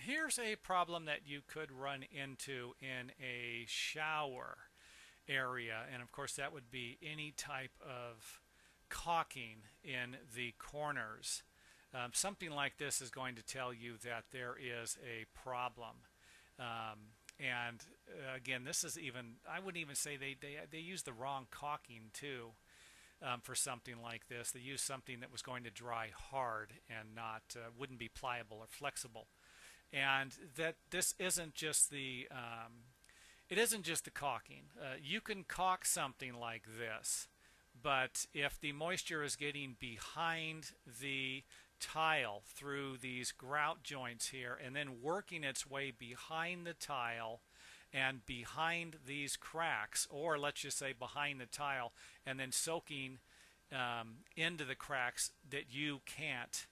Here's a problem that you could run into in a shower area, and of course that would be any type of caulking in the corners. Something like this is going to tell you that there is a problem. And again, this is even, I wouldn't even say they use the wrong caulking too. For something like this, they use something that was going to dry hard and not wouldn't be pliable or flexible. And that this isn't just the it isn't just the caulking. You can caulk something like this, but if the moisture is getting behind the tile through these grout joints here and then working its way behind the tile and behind these cracks, or let's just say behind the tile, and then soaking into the cracks that you can't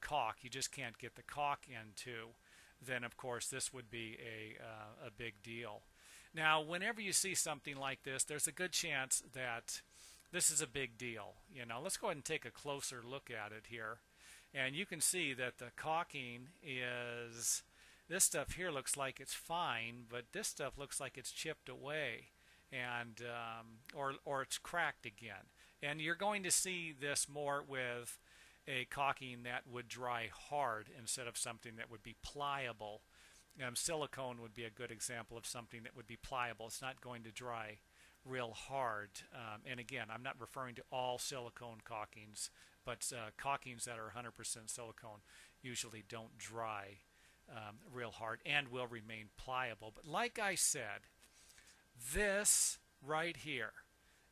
caulk, you just can't get the caulk into, then of course this would be a big deal. Now, whenever you see something like this, there's a good chance that this is a big deal. Let's go ahead and take a closer look at it here, and you can see that the caulking is, this stuff here looks like it's fine, but this stuff looks like it's chipped away, and or it's cracked again. And you're going to see this more with a caulking that would dry hard instead of something that would be pliable. Silicone would be a good example of something that would be pliable. It's not going to dry real hard. And again, I'm not referring to all silicone caulkings, but caulkings that are 100% silicone usually don't dry real hard and will remain pliable. But like I said, this right here,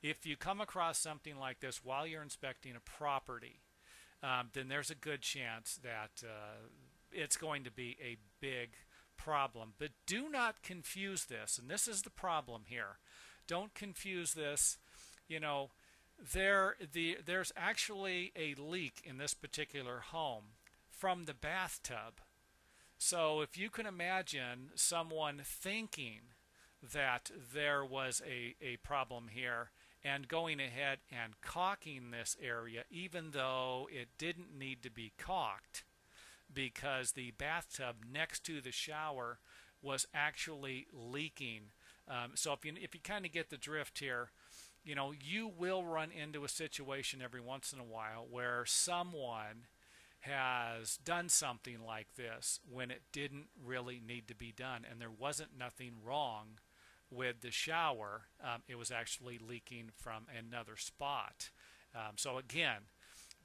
if you come across something like this while you're inspecting a property, then there's a good chance that it's going to be a big problem. But do not confuse this, and this is the problem here. Don't confuse this. There's actually a leak in this particular home from the bathtub. So if you can imagine someone thinking that there was a problem here and going ahead and caulking this area even though it didn't need to be caulked because the bathtub next to the shower was actually leaking. So if you kind of get the drift here, you will run into a situation every once in a while where someone has done something like this when it didn't really need to be done, and there wasn't nothing wrong with the shower. It was actually leaking from another spot. So again,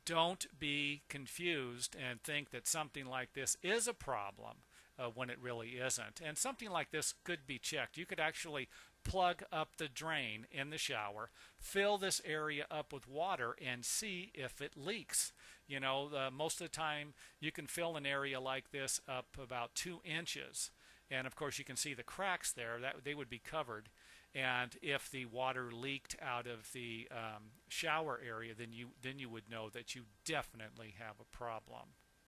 don't be confused and think that something like this is a problem when it really isn't. And something like this could be checked. You could actually plug up the drain in the shower, fill this area up with water, and see if it leaks. Most of the time you can fill an area like this up about 2 inches, and of course you can see the cracks there, that they would be covered. And if the water leaked out of the shower area, then you would know that you definitely have a problem.